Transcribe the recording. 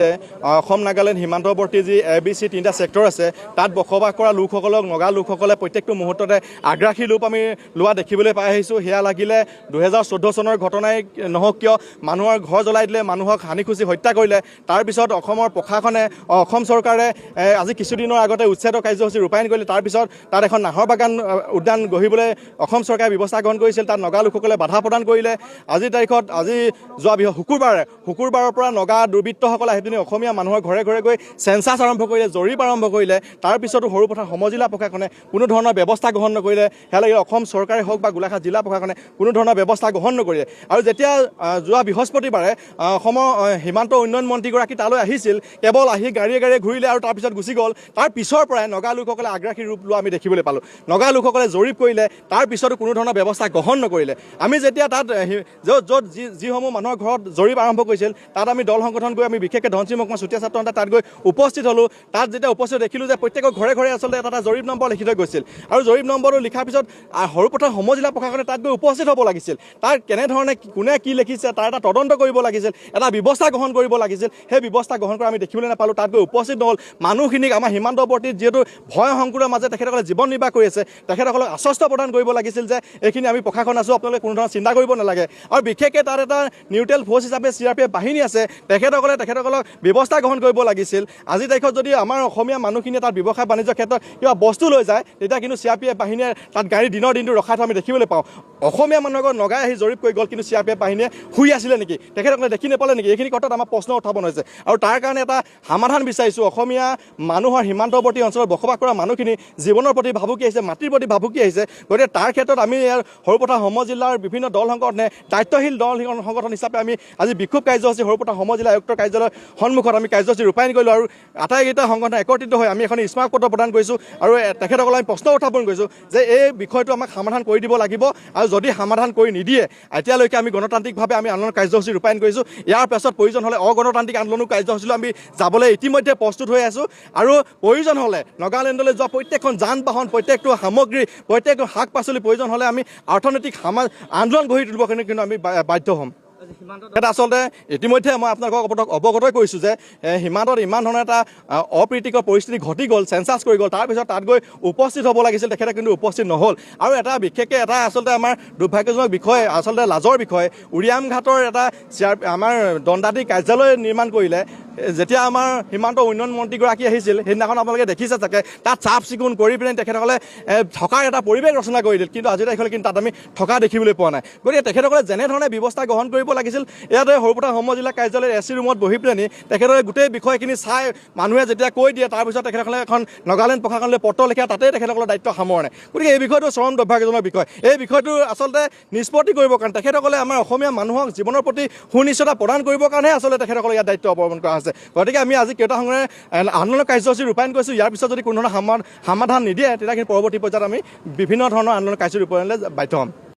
অসম নাগালেণ্ড সীমান্তৱৰ্তী যি ABC তিনিটা ছেক্টৰ আছে তাত বসবাস কৰা লোকসকলক নগা লোকসকলে প্ৰত্যেকটো মুহূৰ্ততে আগ্ৰাসী ৰূপ আমি লোৱা দেখিবলৈ পাই আহিছোঁ। সেয়া লাগিলে 2014 চনৰ ঘটনাই নহওক কিয় মানুহৰ ঘৰ জ্বলাই দিলে, মানুহক হানি খুচি হত্যা কৰিলে। তাৰপিছত অসমৰ প্ৰশাসনে অসম চৰকাৰে আজি কিছুদিনৰ আগতে উচ্ছেদ কাৰ্যসূচী ৰূপায়ণ কৰিলে। তাৰপিছত তাত এখন নাহৰ বাগান উদ্যান গঢ়িবলৈ অসম চৰকাৰে ব্যৱস্থা গ্ৰহণ কৰিছিল। তাত নগা লোকসকলে বাধা প্ৰদান কৰিলে। আজিৰ তাৰিখত যোৱা শুকুৰবাৰৰ পৰা নগা দুৰ্বৃত্তসকলে আহি পিনি অসমীয়া মানুহৰ ঘৰে ঘৰে গৈ চেঞ্চাছ আৰম্ভ কৰিলে, জৰীপ আৰম্ভ কৰিলে। তাৰপিছতো সৰুপথাৰ সমজিলা প্ৰশাসনে কোনো ধৰণৰ ব্যৱস্থা গ্ৰহণ নকৰিলে। সেয়া লাগিলে অসম চৰকাৰে হওক বা গোলাঘাট জিলা প্ৰশাসনে কোনো ধৰণৰ ব্যৱস্থা গ্ৰহণ নকৰিলে। আৰু যেতিয়া যোৱা বৃহস্পতিবাৰে অসমৰ সীমান্ত উন্নয়ন মন্ত্ৰীগৰাকী তালৈ আহিছিল, কেৱল আহি গাড়ীয়ে ঘূৰিলে আৰু তাৰপিছত গুচি গ'ল। তাৰ পিছৰ পৰাই নগা লোকসকলে আগ্ৰাসী ৰূপ লোৱা আমি দেখিবলৈ পালোঁ। নগা লোকসকলে জৰীপ কৰিলে, তাৰ পিছতো কোনো ধৰণৰ ব্যৱস্থা গ্ৰহণ নকৰিলে। আমি যেতিয়া তাত য'ত যিসমূহ মানুহৰ ঘৰত জৰীপ আৰম্ভ কৰিছিল, তাত আমি দল সংগঠন গৈ আমি বিশেষকৈ ধনশিৰি মহকুমা চুতীয়া ছাত্ৰ সন্থা তাত গৈ উপস্থিত হ'লোঁ। তাত যেতিয়া উপস্থিত দেখিলোঁ যে প্ৰত্যেকৰ ঘৰে ঘৰে আচলতে এটা জৰীপ নম্বৰ লিখি থৈ গৈছিল। আৰু জৰীপ নম্বৰটো লিখাৰ পিছত সৰুপথাৰ সমজিলা প্ৰশাসনে তাত গৈ উপস্থিত হ'ব লাগিছিল। তাৰ কেনেধৰণে কোনে কি লিখিছে তাৰ এটা তদন্ত কৰিব লাগিছিল, এটা ব্যৱস্থা গ্ৰহণ কৰিব লাগিছিল। সেই ব্যৱস্থা গ্ৰহণ কৰা আমি দেখিবলৈ নাপালোঁ। তাত গৈ উপস্থিত নহ'ল। মানুহখিনিক আমাৰ সীমান্তৱৰ্তীত যিহেতু ভয় সংকুলৰ মাজে তেখেতসকলে জীৱন নিৰ্বাহ কৰি আছে, তেখেতসকলক আশ্বস্ত প্ৰদান কৰিব লাগিছিল যে এইখিনি আমি প্ৰশাসন আছোঁ, আপোনালোকে কোনো ধৰণৰ চিন্তা কৰিব নালাগে। আৰু বিশেষকৈ তাত এটা নিউট্ৰেল ফ'ৰ্চ হিচাপে CRPF বাহিনী আছে, তেখেতসকলক ব্যৱস্থা গ্ৰহণ কৰিব লাগিছিল। আজিৰ তাৰিখত যদি আমাৰ অসমীয়া মানুহখিনিয়ে তাত ব্যৱসায় বাণিজ্যৰ ক্ষেত্ৰত কিবা বস্তু লৈ যায়, তেতিয়া কিন্তু CRPF বাহিনীয়ে তাত গাড়ী দিনটো ৰখাই থোৱা আমি দেখিবলৈ পাওঁ। অসমীয়া মানুহৰ নগাই আহি জৰীপ কৰি গ'ল, কিন্তু CRPF বাহিনীয়ে শুই আছিলে নেকি, তেখেতসকলে দেখি নাপালে নেকি? এইখিনি কথাত আমাৰ প্ৰশ্ন উত্থাপন হৈছে। আৰু তাৰ কাৰণে এটা সমাধান বিচাৰিছোঁ। অসমীয়া মানুহৰ সীমান্তৱৰ্তী অঞ্চলত বসবাস কৰা মানুহখিনি জীৱনৰ প্ৰতি ভাবুকি আহিছে, মাটিৰ প্ৰতি ভাবুকি আহিছে। গতিকে তাৰ ক্ষেত্ৰত আমি ইয়াৰ সৰুপথাৰ সমজিলাৰ বিভিন্ন দল সংগঠনে দায়িত্বশীল দল সংগঠন হিচাপে আমি আজি বিক্ষোভ কাৰ্যসূচী সৰুপথাৰ সমজিলা আয়ুক্তৰ কাৰ্যালয়ৰ সন্মুখত আমি কাৰ্যসূচী ৰূপায়ণ কৰিলোঁ। আৰু আটাইকেইটা সংগঠন একত্ৰিত হৈ আমি এখন স্মাৰক পত্ৰ প্ৰদান কৰিছোঁ। আৰু তেখেতসকলক আমি প্ৰশ্ন উত্থাপন কৰিছোঁ যে এই বিষয়টো আমাক সমাধান কৰি দিব লাগিব। আৰু যদি সমাধান কৰি নিদিয়ে, এতিয়ালৈকে আমি গণতান্ত্ৰিকভাৱে আমি আন্দোলন কাৰ্যসূচী ৰূপায়ণ কৰিছোঁ। ইয়াৰ পাছত প্ৰয়োজন হ'লে অগণতান্ত্ৰিক আন্দোলনো কাৰ্যসূচীলৈ আমি যাবলৈ ইতিমধ্যে প্ৰস্তুত হৈ আছোঁ। আৰু প্ৰয়োজন হ'লে নগালেণ্ডলৈ যোৱা প্ৰত্যেকখন যান বাহন, প্ৰত্যেকটো সামগ্ৰী, প্ৰত্যেকটো শাক পাচলি প্ৰয়োজন হ'লে আমি অৰ্থনৈতিক আন্দোলন গঢ়ি তুলিবৰ কাৰণে কিন্তু আমি বাধ্য হ'ম। এটা আচলতে ইতিমধ্যে মই আপোনালোকক অৱগত কৰিছোঁ যে সীমান্তত ইমান ধৰণৰ এটা অপ্ৰীতিকৰ পৰিস্থিতি ঘটি গ'ল, চেঞ্চাছ কৰি গ'ল। তাৰপিছত তাত গৈ উপস্থিত হ'ব লাগিছিল, তেখেতে কিন্তু উপস্থিত নহ'ল। আৰু এটা বিশেষকৈ এটা আচলতে আমাৰ দুৰ্ভাগ্যজনক বিষয়, আচলতে লাজৰ বিষয়, উৰিয়াম ঘাটৰ এটা আমাৰ দণ্ডাধীশ কাৰ্যালয় নিৰ্মাণ কৰিলে। যেতিয়া আমাৰ সীমান্ত উন্নয়ন মন্ত্ৰীগৰাকী আহিছিল, সেইদিনাখন আপোনালোকে দেখিছে চাগে, তাত চাফ চিকুণ কৰি পিনে তেখেতসকলে থকাৰ এটা পৰিৱেশ ৰচনা কৰি দিল। কিন্তু আজি তাৰিখলৈ কিন্তু তাত আমি থকা দেখিবলৈ পোৱা নাই। গতিকে তেখেতসকলে যেনেধৰণে ব্যৱস্থা গ্ৰহণ কৰিব লাগিছিল, ইয়াতে সৰুপথাৰ সমজিলা কাৰ্যালয়ৰ AC ৰুমত বহি পেলানি তেখেতসকলে গোটেই বিষয়খিনি চাই মানুহে যেতিয়া কৈ দিয়ে, তাৰপিছত তেখেতসকলে এখন নগালেণ্ড প্ৰশাসনলৈ পত্ৰ লিখে, তাতেই তেখেতসকলৰ দায়িত্ব সামৰণে। গতিকে এই বিষয়টো চৰম দুৰ্ভাগ্যজনক বিষয়। এই বিষয়টো আচলতে নিষ্পত্তি কৰিবৰ কাৰণে তেখেতসকলে আমাৰ অসমীয়া মানুহক জীৱনৰ প্ৰতি সুনিশ্চয়তা প্ৰদান কৰিবৰ কাৰণেহে আচলতে তেখেতসকলে ইয়াত দায়িত্ব অৱলম্বন কৰা হৈছে। গতিকে আমি আজি কেইটা সংগ্ৰহে আন্দোলন কাৰ্যসূচী ৰূপায়ণ কৰিছোঁ। ইয়াৰ পিছত যদি কোনো ধৰণৰ সমাধান নিদিয়ে, তেতিয়া কিন্তু পৰৱৰ্তী পৰ্যায়ত আমি বিভিন্ন ধৰণৰ আন্দোলন কাৰ্যসূচী ৰূপায়ণলৈ বাধ্য হ'ম।